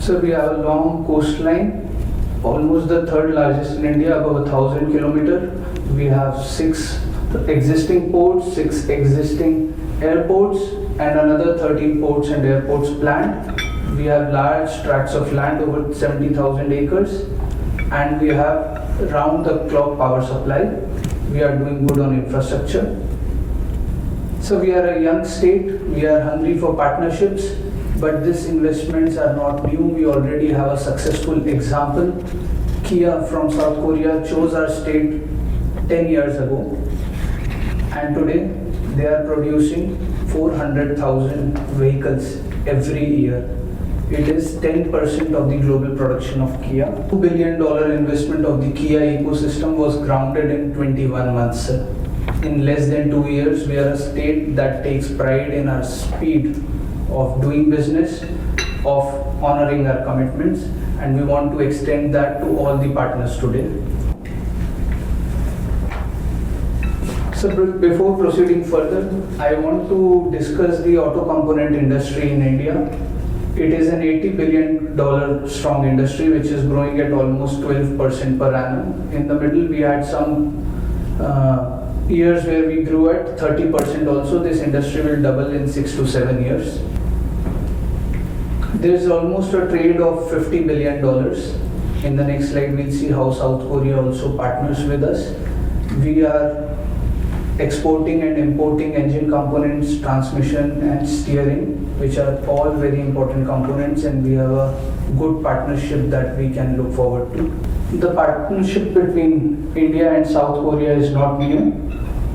So we have a long coastline, almost the third largest in India, above 1,000 kilometers. We have 6 existing ports, 6 existing airports, and another 13 ports and airports planned. We have large tracts of land, over 70,000 acres, and we have round-the-clock power supply. We are doing good on infrastructure. So we are a young state, we are hungry for partnerships, but these investments are not new. We already have a successful example. Kia from South Korea chose our state 10 years ago, and today they are producing 400,000 vehicles every year. It is 10% of the global production of Kia. $2 billion investment of the Kia ecosystem was grounded in 21 months. In less than 2 years, we are a state that takes pride in our speed of doing business, of honoring our commitments, and we want to extend that to all the partners today. So before proceeding further, I want to discuss the auto component industry in India. It is an $80 billion strong industry which is growing at almost 12% per annum. In the middle, we had some years where we grew at 30% also. This industry will double in 6 to 7 years. There is almost a trade of $50 billion. In the next slide, we'll see how South Korea also partners with us. We are exporting and importing engine components, transmission and steering, which are all very important components, and we have a good partnership that we can look forward to. The partnership between India and South Korea is not new.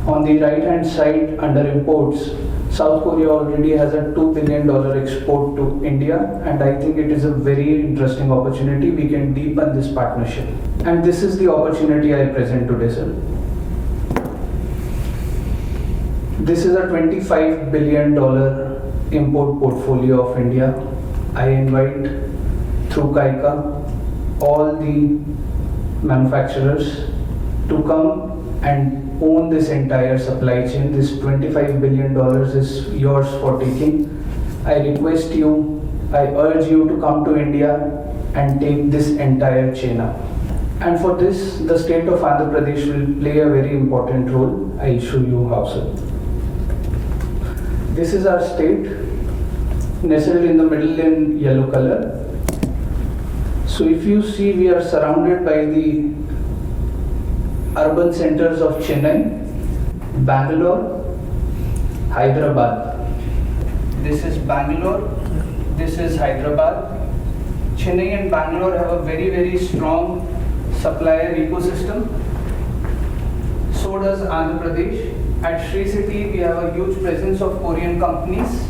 On the right hand side under imports, South Korea already has a $2 billion export to India, and I think it is a very interesting opportunity. We can deepen this partnership. And this is the opportunity I present today, sir. This is a $25 billion import portfolio of India. I invite through KAIKA all the manufacturers to come and own this entire supply chain. This $25 billion is yours for taking. I request you, I urge you to come to India and take this entire chain up. And for this, the state of Andhra Pradesh will play a very important role. I'll show you how, sir. This is our state, nestled in the middle in yellow color. So if you see, we are surrounded by the urban centers of Chennai, Bangalore, Hyderabad. This is Bangalore, this is Hyderabad. Chennai and Bangalore have a very, very strong supplier ecosystem. So does Andhra Pradesh. At Sri City, we have a huge presence of Korean companies,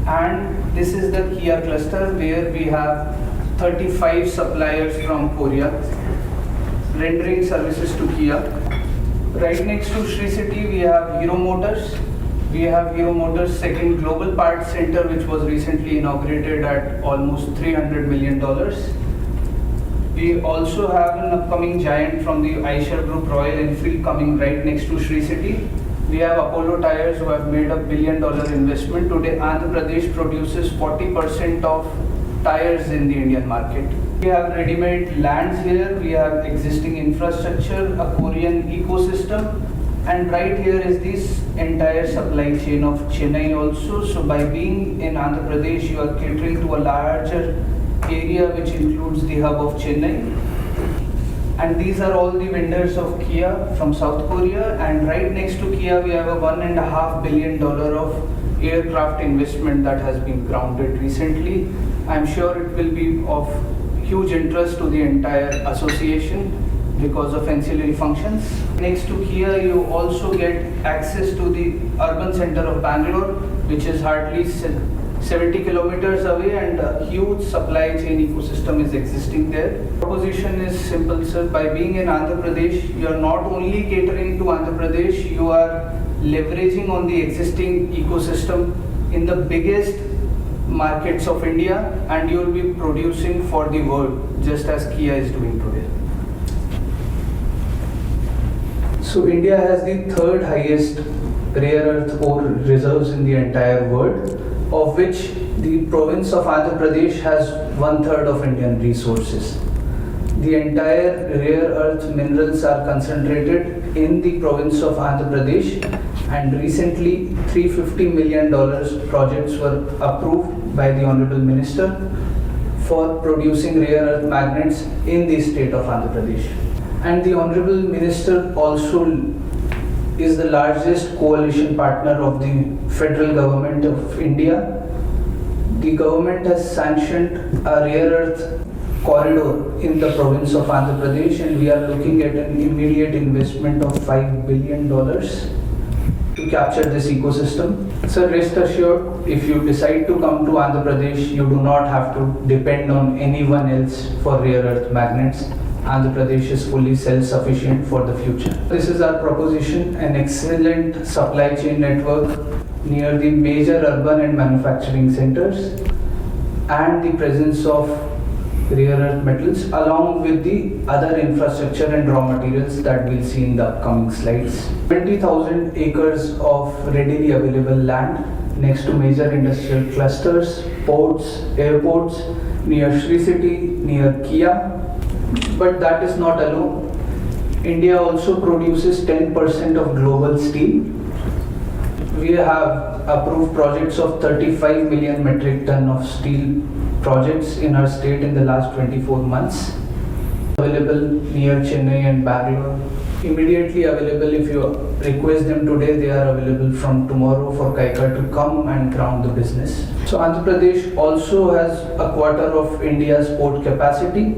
and this is the Kia cluster where we have 35 suppliers from Korea rendering services to Kia. Right next to Sri City, we have Hero Motors. We have Hero Motors' second global parts center, which was recently inaugurated at almost $300 million. We also have an upcoming giant from the Eicher Group, Royal Enfield, coming right next to Sri City. We have Apollo Tyres, who have made $1 billion investment. Today, Andhra Pradesh produces 40% of tires in the Indian market. We have ready-made lands here, we have existing infrastructure, a Korean ecosystem, and right here is this entire supply chain of Chennai also. So by being in Andhra Pradesh, you are catering to a larger area which includes the hub of Chennai. And these are all the vendors of Kia from South Korea, and right next to Kia we have a $1.5 billion of aircraft investment that has been grounded recently. I'm sure it will be of huge interest to the entire association because of ancillary functions. Next to Kia, you also get access to the urban center of Bangalore, which is hardly 70 kilometers away, and a huge supply chain ecosystem is existing there. Proposition is simple, sir. By being in Andhra Pradesh, you are not only catering to Andhra Pradesh, you are leveraging on the existing ecosystem in the biggest markets of India, and you will be producing for the world, just as Kia is doing today. So India has the third highest rare earth ore reserves in the entire world. of which the province of Andhra Pradesh has 1/3 of Indian resources. The entire rare earth minerals are concentrated in the province of Andhra Pradesh, and recently $350 million projects were approved by the Honorable Minister for producing rare earth magnets in the state of Andhra Pradesh. And the Honorable Minister also is the largest coalition partner of the federal government of India. The government has sanctioned a rare earth corridor in the province of Andhra Pradesh, and we are looking at an immediate investment of $5 billion to capture this ecosystem. So rest assured, if you decide to come to Andhra Pradesh, you do not have to depend on anyone else for rare earth magnets. Andhra Pradesh is fully self-sufficient for the future. This is our proposition: an excellent supply chain network near the major urban and manufacturing centers, and the presence of rare earth metals along with the other infrastructure and raw materials that we'll see in the upcoming slides. 20,000 acres of readily available land next to major industrial clusters, ports, airports, near Sri City, near Kia. But that is not alone. India also produces 10% of global steel. We have approved projects of 35 million metric ton of steel projects in our state in the last 24 months. Available near Chennai and Bangalore. Immediately available. If you request them today, they are available from tomorrow for Kaika to come and ground the business. So Andhra Pradesh also has a quarter of India's port capacity,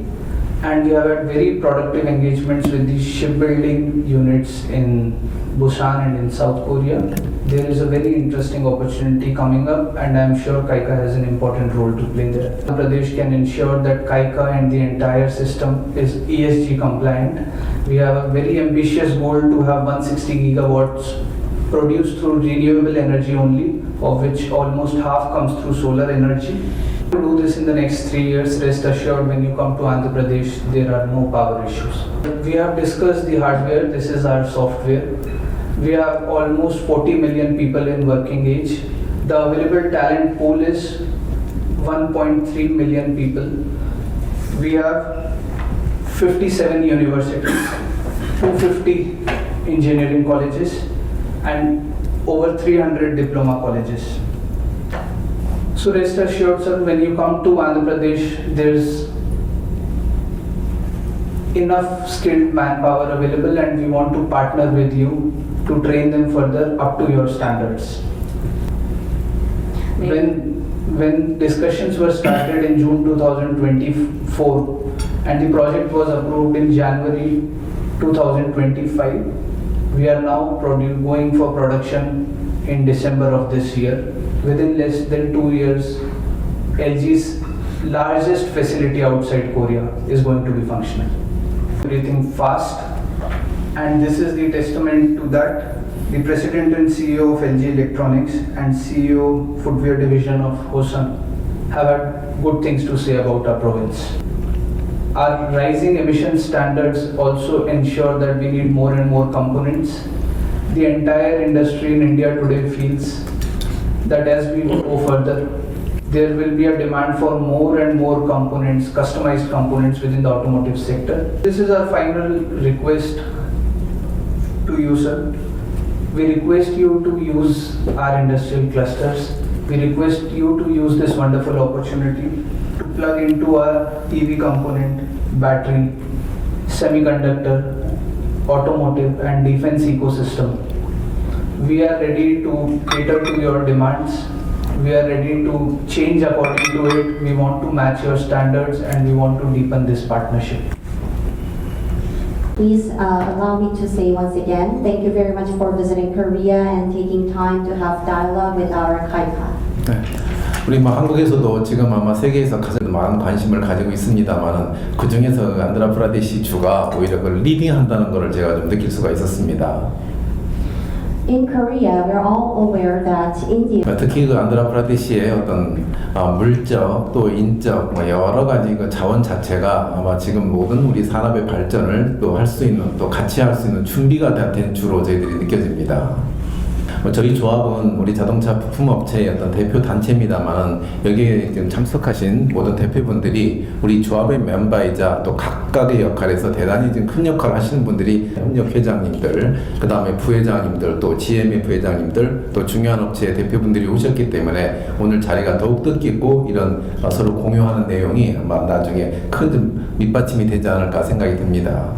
and we have had very productive engagements with the shipbuilding units in Busan and in South Korea. There is a very interesting opportunity coming up, and I am sure Kaika has an important role to play there. Andhra Pradesh can ensure that Kaika and the entire system is ESG compliant. We have a very ambitious goal to have 160 gigawatts produced through renewable energy only, of which almost half comes through solar energy. To do this in the next 3 years, rest assured when you come to Andhra Pradesh, there are no power issues. We have discussed the hardware. This is our software. We have almost 40 million people in working age. The available talent pool is 1.3 million people. We have 57 universities, 250 engineering colleges, and over 300 diploma colleges. So rest assured, sir, when you come to Andhra Pradesh, there's enough skilled manpower available, and we want to partner with you to train them further up to your standards. When discussions were started in June 2024 and the project was approved in January 2025, we are now going for production in December of this year. Within less than 2 years, LG's largest facility outside Korea is going to be functional. Everything fast, and this is the testament to that. The President and CEO of LG Electronics and CEO Footwear Division of Hosan have had good things to say about our province. Our rising emission standards also ensure that we need more and more components. The entire industry in India today feels that as we go further, there will be a demand for more and more components, customized components within the automotive sector. This is our final request to you, sir. We request you to use our industrial clusters. We request you to use this wonderful opportunity to plug into our EV component, battery, semiconductor, automotive and defense ecosystem. We are ready to cater to your demands. We are ready to change according to it. We want to match your standards, and we want to deepen this partnership. Please allow me to say once again, thank you very much for visiting Korea and taking time to have dialogue with our KAIPA. 네. 우리 한국에서도 지금 아마 세계에서 가장 많은 관심을 가지고 있습니다만 그 중에서 안드라프라데시 주가 오히려 그걸 리딩한다는 것을 제가 좀 느낄 수가 있었습니다. In Korea, we're all aware that India. 특히 그 안드라프라데시의 어떤 물적 또 인적 여러 가지 그 자원 자체가 아마 지금 모든 우리 산업의 발전을 또 할 수 있는 또 같이 할 수 있는 준비가 된 주로 저희들이 느껴집니다. 저희 조합은 우리 자동차 부품업체의 어떤 대표 단체입니다만 여기에 지금 참석하신 모든 대표분들이 우리 조합의 멤버이자 또 각각의 역할에서 대단히 지금 큰 역할을 하시는 분들이 협력 회장님들, 그 다음에 부회장님들, 또 GM의 부회장님들, 또 중요한 업체의 대표분들이 오셨기 때문에 오늘 자리가 더욱 뜻깊고 이런 서로 공유하는 내용이 아마 나중에 큰 좀 밑받침이 되지 않을까 생각이 듭니다.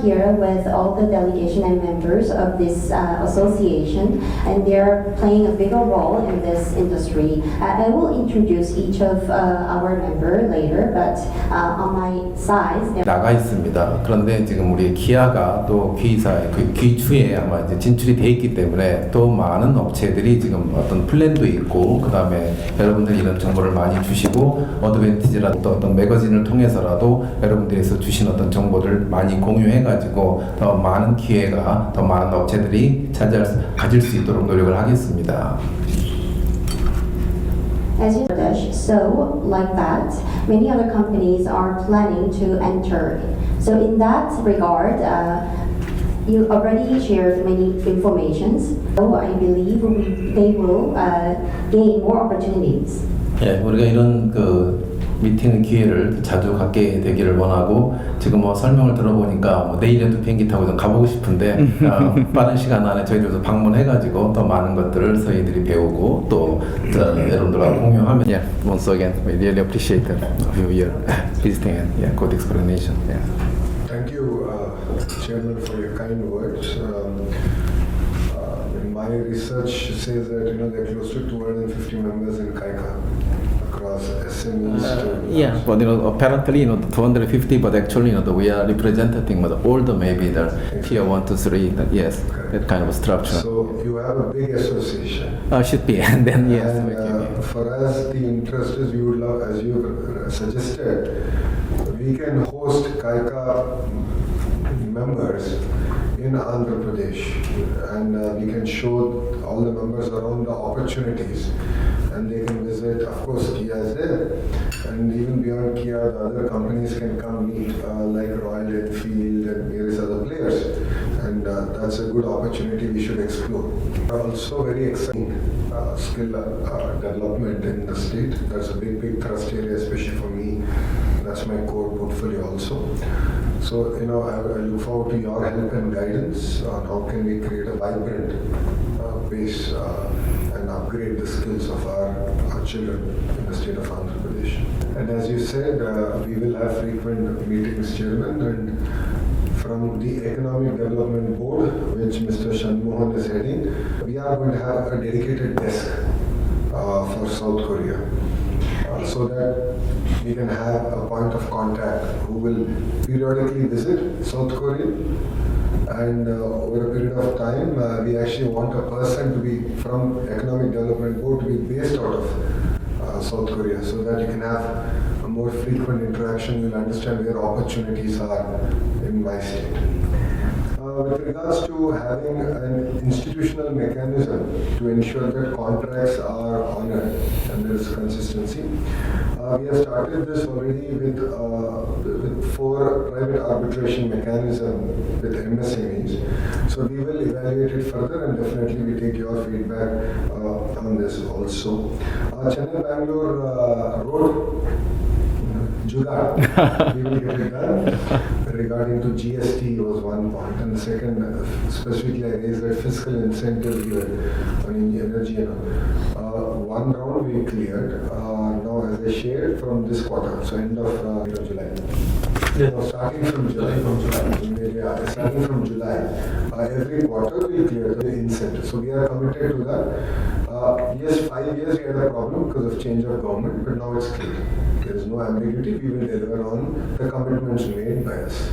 Here with all the delegation and members of this association, and they're playing a bigger role in this industry. I will introduce each of our member later, but on my side, 나가 있습니다. 그런데 지금 우리 기아가 또 K사의 그 K추에 아마 이제 진출이 돼 있기 때문에 또 많은 업체들이 지금 어떤 플랜도 있고 그 다음에 여러분들이 이런 정보를 많이 주시고 어드밴티지라도 또 어떤 매거진을 통해서라도 여러분들에서 주신 어떤 정보를 많이 공유해가지고 더 많은 기회가 더 많은 업체들이 가질 수 있도록 노력을 하겠습니다. as you so like that, many other companies are planning to enter. So in that regard, you already shared many informations. So I believe they will gain more opportunities. 예, 우리가 이런 그 미팅 기회를 자주 갖게 되기를 원하고 지금 뭐 설명을 들어보니까 뭐 내일에도 비행기 타고 좀 가보고 싶은데 빠른 시간 안에 저희들도 방문해가지고 더 많은 것들을 저희들이 배우고 또 여러분들과 공유하면 yeah, once again we really appreciate you here visiting and yeah, good explanation. Yeah. Thank you, Chairman, for your kind words. My research says that there are close to 250 members in KAIKA across SMEs. Yeah, but apparently 250, but actually we are representing all the maybe the tier 1 to 3. Yes, that kind of structure. So you have a big association. Should be, and then yes. And for us, the interest is we would love, as you suggested, we can host KAIKA members in Andhra Pradesh, and we can show all the members around the opportunities, and they can visit. Of course, Kia is there, and even beyond Kia, the other companies can come meet, like Royal Enfield and various other players, and that's a good opportunity we should explore. Also, very exciting skill development in the state. That's a big thrust area, especially for me. That's my core portfolio also. So, I look forward to your help and guidance on how can we create a vibrant base and upgrade the skills of our children in the state of Andhra Pradesh. And as you said, we will have frequent meetings, Chairman, and from the Economic Development Board, which Mr. Shanmohan is heading, we are going to have a dedicated desk for South Korea. So that we can have a point of contact who will periodically visit South Korea, and over a period of time we actually want a person to be from Economic Development Board to be based out of South Korea, so that you can have a more frequent interaction. You'll understand where opportunities are in my state. With regards to having an institutional mechanism to ensure that contracts are honored and there is consistency, we have started this already with 4 private arbitration mechanism with MSMEs. So we will evaluate it further, and definitely we take your feedback on this also. Chennai-Bangalore road, Jugaad, we will get it done. Regarding to GST was one point, and the second, specifically I raised that fiscal incentive given on energy. One round we cleared. Now, as I shared, from this quarter, so end of July. Yeah. No, starting from July. Yeah, starting from July, every quarter we clear the incentive. So we are committed to that. Yes, 5 years we had a problem because of change of government, but now it's clear. There is no ambiguity. We will deliver on the commitments made by us.